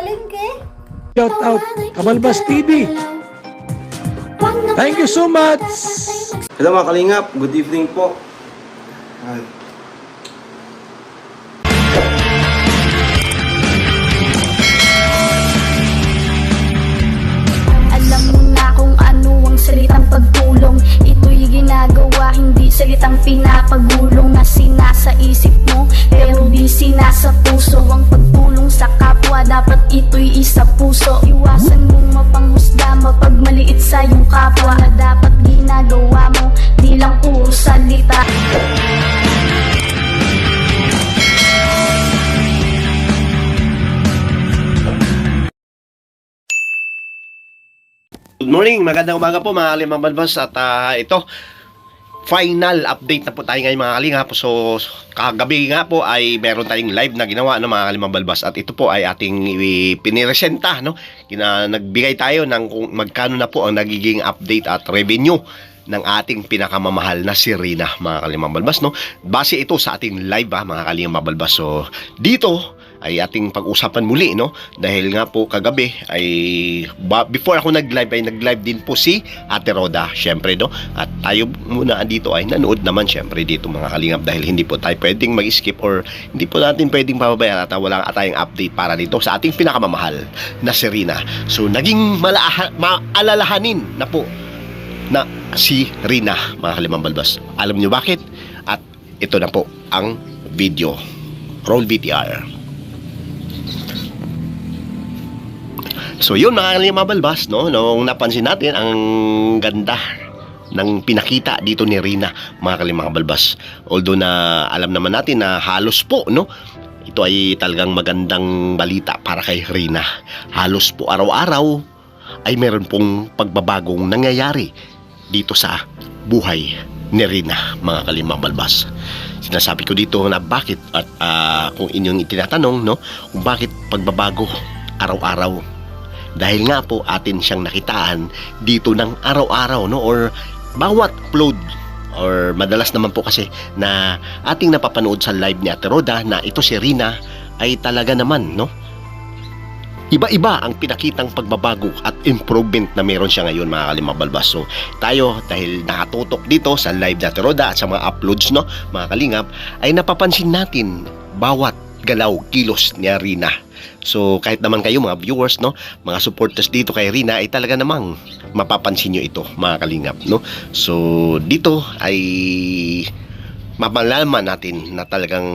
palengke. Shout out, Kabalbas TV. Thank you so much. Hello mga kalingap, good evening po. Alam mo na kung ano ang salitang pagtulong. Ito'y ginagawa, hindi salitang pinapagulong na sinasa isip mo, pero di sinasa puso. Ang pagtulong sa kapwa, dapat ito'y isa puso. Iwasan mong mapanghusga, mapagmaliit sa iyong kapwa, na dapat ginagawa mo, di lang puro salita. Good morning, magandang umaga po mga kalimang balbas. At ito, final update na po tayo ngayon mga kalingap. So, kagabi nga po ay meron tayong live na ginawa ng mga kalimang balbas. At ito po ay ating piniresenta, no? Nagbigay tayo ng kung magkano na po ang nagiging update at revenue ng ating pinakamamahal na si Rina, mga kalimang balbas, no? Base ito sa ating live, mga kalimang balbas. So, dito ay ating pag-usapan muli, no? Dahil nga po kagabi ay before ako nag-live ay nag-live din po si Ate Roda, syempre, no? At tayo muna dito ay nanood naman syempre dito mga kalingap, dahil hindi po tayo pwedeng mag-skip or hindi po natin pwedeng pababayaan at wala tayong update para dito sa ating pinakamamahal na si Rina. So naging maalalahanin na po na si Rina, mga kalimang balbas. Alam niyo bakit? At ito na po ang video. Roll VTR. So yun mga kalimang balbas, no? Nung napansin natin ang ganda ng pinakita dito ni Rina, mga kalimang balbas. Although na alam naman natin na halos po, no? Ito ay talagang magandang balita para kay Rina. Halos po araw-araw ay meron pong pagbabagong nangyayari dito sa buhay ni Rina, mga kalimang balbas. Sinasabi ko dito na bakit at kung inyong itinatanong, no, kung bakit pagbabago araw-araw. Dahil nga po atin siyang nakitaan dito ng araw-araw, no, or bawat upload, or madalas naman po kasi na ating napapanood sa live ni Ate Roda na ito si Rina ay talaga naman, no, iba-iba ang pinakitang pagbabago at improvement na meron siya ngayon, mga kalimang balbas. So tayo, dahil nakatutok dito sa live ni Ate Roda at sa mga uploads, no, mga kalingap, ay napapansin natin bawat galaw, kilos ni Rina. So kahit naman kayo mga viewers, no, mga supporters dito kay Rina, ay talaga namang mapapansin nyo ito, mga kalingap, no. So dito ay mapalalaman natin na talagang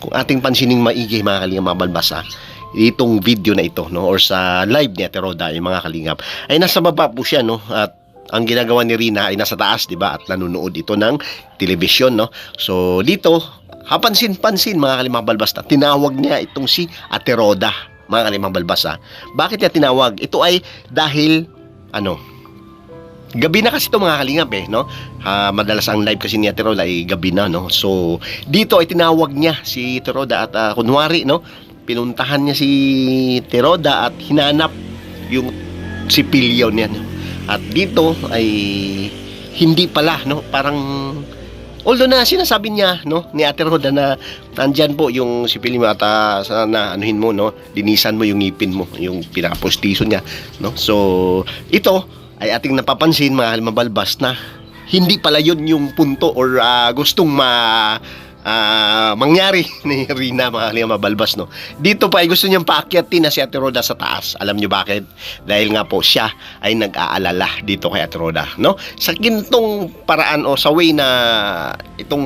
kung ating pansining maigi, mga kalingap, mga balbasa, itong video na ito, no, or sa live ni Ate Roda, yung mga kalingap, ay nasa baba po siya, no, at ang ginagawa ni Rina ay nasa taas, di ba, at nanonood ito ng telebisyon, no. So dito kapansin-pansin, mga kalimang balbas, na tinawag niya itong si Ate Roda, mga kalimang balbas. Bakit niya tinawag? Ito ay dahil gabi na kasi ito, mga kalingap, no? Madalas ang live kasi ni Ate Roda ay gabi na, no? So dito ay tinawag niya si Ate Roda at kunwari, no, pinuntahan niya si Ate Roda at hinanap yung sipilyo niya, no? At dito ay hindi pala, no, parang although na sinasabi niya, no, ni Ate Roda na nandyan po yung sipilyo mo at sana anuhin mo, no, linisan mo yung ngipin mo, yung pinaka-postiso niya, no. So ito ay ating napapansin, mga mabalbas, na hindi pala yun yung punto or gustong mangyari ni Rina, mga kalimang mabalbas, no. Dito pa ay gusto niyang paakyatin na si Ate Roda sa taas. Alam niyo bakit? Dahil nga po siya ay nag-aalala dito kay Ate Roda, no, sa gintong paraan o sa way na itong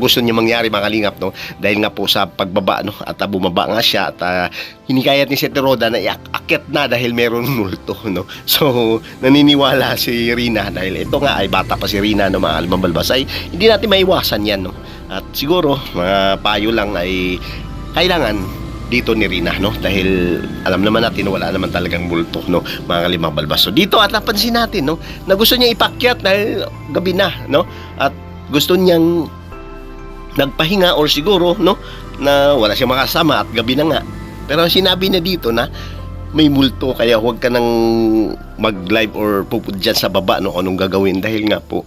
gusto niya mangyari, mga kalingap, no. Dahil nga po sa pagbaba, no, at bumaba nga siya at hinikayat ni si Ate Roda na iakyat na dahil meron multo, no. So naniniwala si Rina, dahil ito nga ay bata pa si Rina, no, mga kalimang balbas, ay hindi natin maiwasan yan, no. At siguro mga payo lang ay kailangan dito ni Rina, no, dahil alam naman natin wala naman talagang multo, no, mga kalimang balbas. So dito at napansin natin, no, na gusto niya ipakyat dahil gabi na, no, at gusto niyang nagpahinga or siguro, no, na wala siyang makasama at gabi na nga. Pero sinabi niya dito na may multo, kaya huwag ka nang mag-live or pupud dyan sa baba, no, anong gagawin, dahil nga po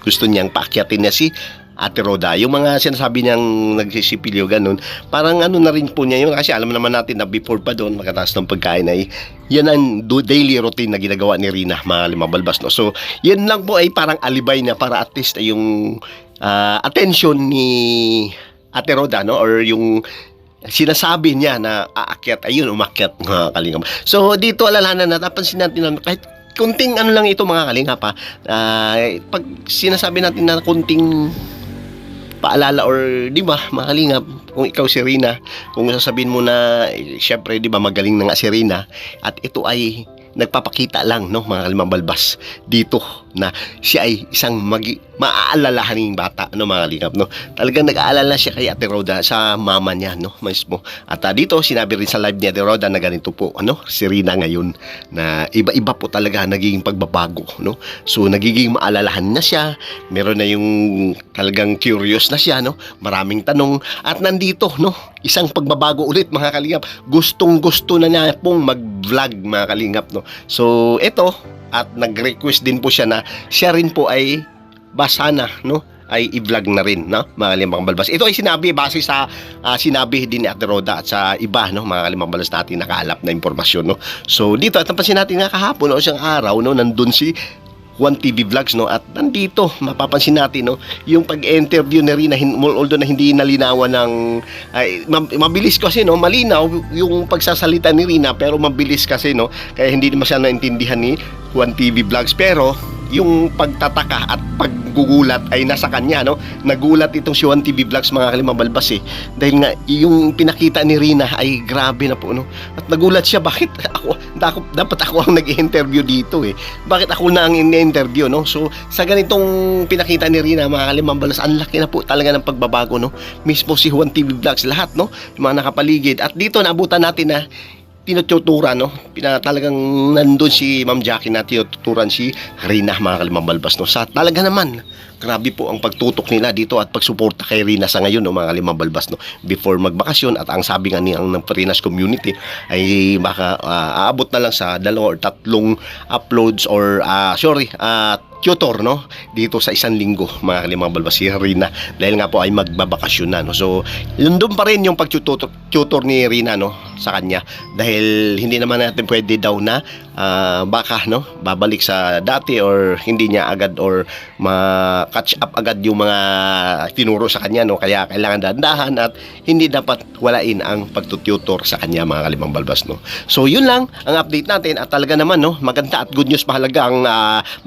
gusto niyang paakyatin niya si Ate Roda. Yung mga sinasabi niyang nagsisipilyo, ganun, parang ano na rin po niya yun. Kasi alam naman natin na before pa doon, makataas ng pagkain ay yan ang daily routine na ginagawa ni Rina, mga limabalbas, no? So, yan lang po ay parang alibay na para at least ay yung attention ni Ate Roda, no? Or yung sinasabi niya na aakyat, ayun, umakyat, mga kalingap. So, dito alalahanan na, napansin natin na kahit kunting ano lang ito, mga kalingap, ha, pag sinasabi natin na kunting paalala or, di ba, mga kalingap, kung ikaw si Rina, kung sasabihin mo na, syempre, di ba, magaling na nga si Rina, at ito ay nagpapakita lang, no, mga kalimang-balbas dito na siya ay isang maaalalahaning bata, no, mga kalingap, no. Talagang nag-aalala siya kay Ate Roda sa mama niya, no, mismo. At dito sinabi rin sa live ni Ate Roda na ganito po, ano, si Rina ngayon na iba-iba po talaga nagiging pagbabago, no. So nagiging maalalahan na siya, meron na yung talagang curious na siya, no, maraming tanong, at nandito, no, isang pagbabago ulit, mga kalingap. Gustong-gusto na niya pong mag-vlog, mga kalingap, no. So ito, at nag-request din po siya na siya rin po ay sana, no, ay i-vlog na rin, no, mga kalimang balbas. Ito ay sinabi base sa sinabi din ni Ate Roda at sa iba, no, mga kalimang balbas natin nakaalap na impormasyon, no. So dito, at napansin natin nga kahapon, no, isang araw, no, nandun si Juan TV Vlogs, no, at nandito mapapansin natin, no, yung pag-interview ni Rina, although na hindi nalinawan ng mabilis kasi, no, malinaw yung pagsasalita ni Rina pero mabilis kasi, no, kaya hindi naman siya naintindihan ni Juan TV Vlogs, pero yung pagtataka at paggugulat ay nasa kanya, no. Nagulat itong si Juan TV Vlogs, mga kalimang balbas, dahil nga yung pinakita ni Rina ay grabe na po, no. At nagulat siya, bakit dapat ako ang nag-interview dito, bakit ako na ang in-interview, no. So sa ganitong pinakita ni Rina, mga kalimang balbas, ang laki na po talaga ng pagbabago, no. Mismo si Juan TV Vlogs, lahat, no, yung mga nakapaligid. At dito naabutan natin na tinututuran, no, talagang nandun si Ma'am Jackie na tinututuran si Rina, mga kalimang balbas, no. Sa talaga naman, grabe po ang pagtutok nila dito at pagsuporta kay Rina sa ngayon, no, mga kalimang balbas, no, before magbakasyon. At ang sabi nga ng Rinas community ay baka aabot na lang sa 2 or 3 uploads or tutor, no, dito sa isang linggo, mga kalimang balbas, si Rina, dahil nga po ay magbabakasyon na, no. So yun doon pa rin yung pag-tutor ni Rina, no, sa kanya, dahil hindi naman natin pwede daw na baka, no, babalik sa dati or hindi niya agad or ma-catch up agad yung mga tinuro sa kanya, no. Kaya kailangan dahan-dahan at hindi dapat walain ang pagtututor sa kanya, mga kalimang balbas, no. So yun lang ang update natin, at talaga naman, no, maganda at good news, mahalaga ang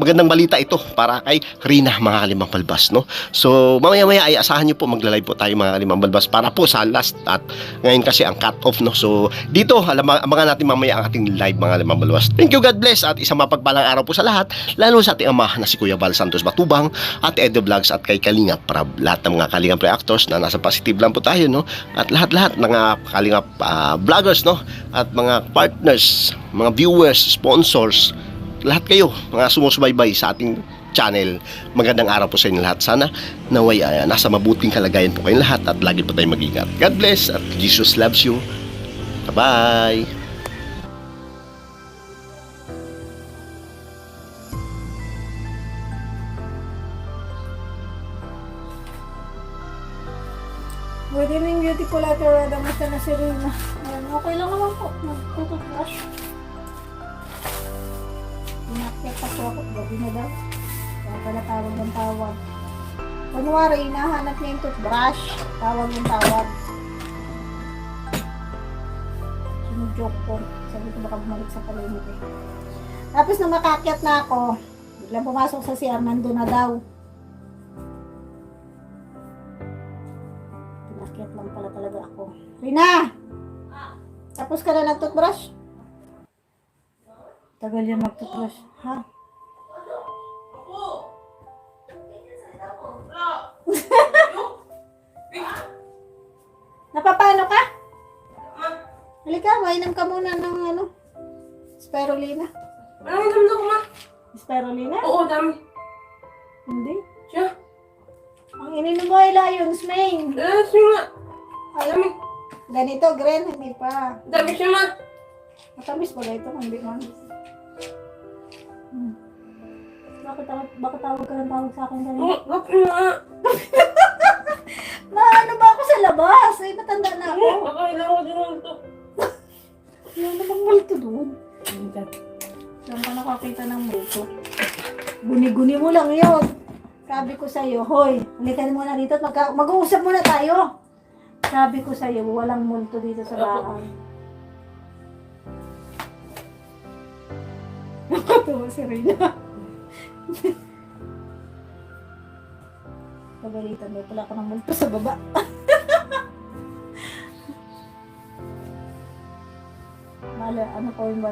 magandang balita ito para kay Rina, mga kalimang balbas, no. So mamaya-maya ay asahan niyo po, magla-live po tayo, mga kalimang balbas, para po sa last, at ngayon kasi ang cut off, no. So dito abangan natin mamaya ang ating live, mga kalimang balbas. Thank you, God bless, at isang mapagpalang araw po sa lahat, lalo sa ating ama na si Kuya Val Santos Batubang at Edo Vlogs, at kay Kalingap para lahat ng mga Kalingap reactors na nasa positive lang po tayo, no, at lahat ng mga Kalingap vloggers, no, at mga partners, mga viewers, sponsors, lahat kayo mga sumusubaybay sa ating channel. Magandang araw po sa inyo lahat. Sana naway nasa mabuting kalagayan po kayong lahat, at lagi po tayong mag-ingat. God bless, at Jesus loves you. Bye-bye. Good evening, beautiful Ate Roda. Basta na si Rina. Ayan, okay lang naman po. Nagtututbrush. Inakyat pa po ako. Gabi na daw. Kaya pala tawag ng tawag. Kunwari, hinahanap niya yung toothbrush. Tawag yung tawag. Sinujoke ko. Sabi ko baka bumalik sa palimit eh. Tapos nung makakyat na ako, biglang pumasok sa CR, nandun na daw. Pinakyat lang pala talaga ako. Rina! Tapos ka na nag-toothbrush? Tagal yan mag-toothbrush. Ha? Napapano ka? Halika, mainam ka muna ng spirulina. Anong damdam ko, ma? Spirulina? Oo, dami. Hindi. Siya? Ang ininom mo ay Lion's Mane. Siya nga. Dami. Ganito, green, hindi pa. Dami siya, ma. Matamis ba ito? Hindi man. Bakit tawag ka ng tawag sa akin kanina? Bakit nga? sabi ko sa'yo, hoy, halikan muna dito at mag-uusap muna tayo. Sabi ko sa'yo, walang multo dito sa bahay. Nakatawa si Rina. Pagalitan mo pala ako ng multo sa baba. Ano po yung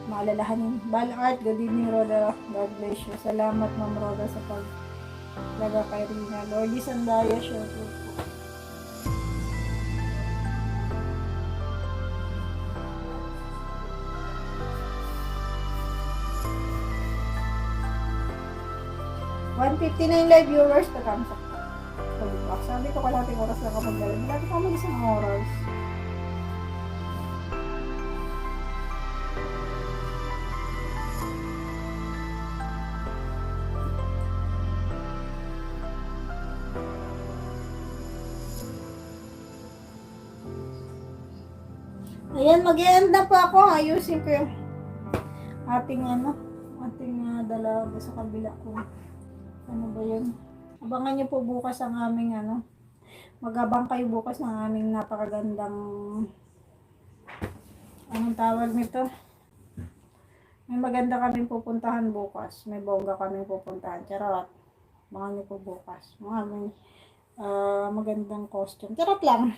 maalalahanin. Art, good evening, Roda. God bless you. Salamat, Ma'am Roda, sa paglaga kay Rina. Lordy Sandaya, shout out po. live viewers, tatamsak ka. Sabi ko kalating oras lang kapag galing. Lagi ka mag-isang oras. Ayan, mag-end na po ako. Ayusin ko yung ating dalawa sa kabila ko. Ano ba yun? Abangan nyo po bukas ang aming mag-abang kayo bukas ng aming napakagandang anong tawag nito? May maganda kaming pupuntahan bukas. May bongga kaming pupuntahan. Charot. Abangan nyo po bukas. Mga magandang costume. Charot lang.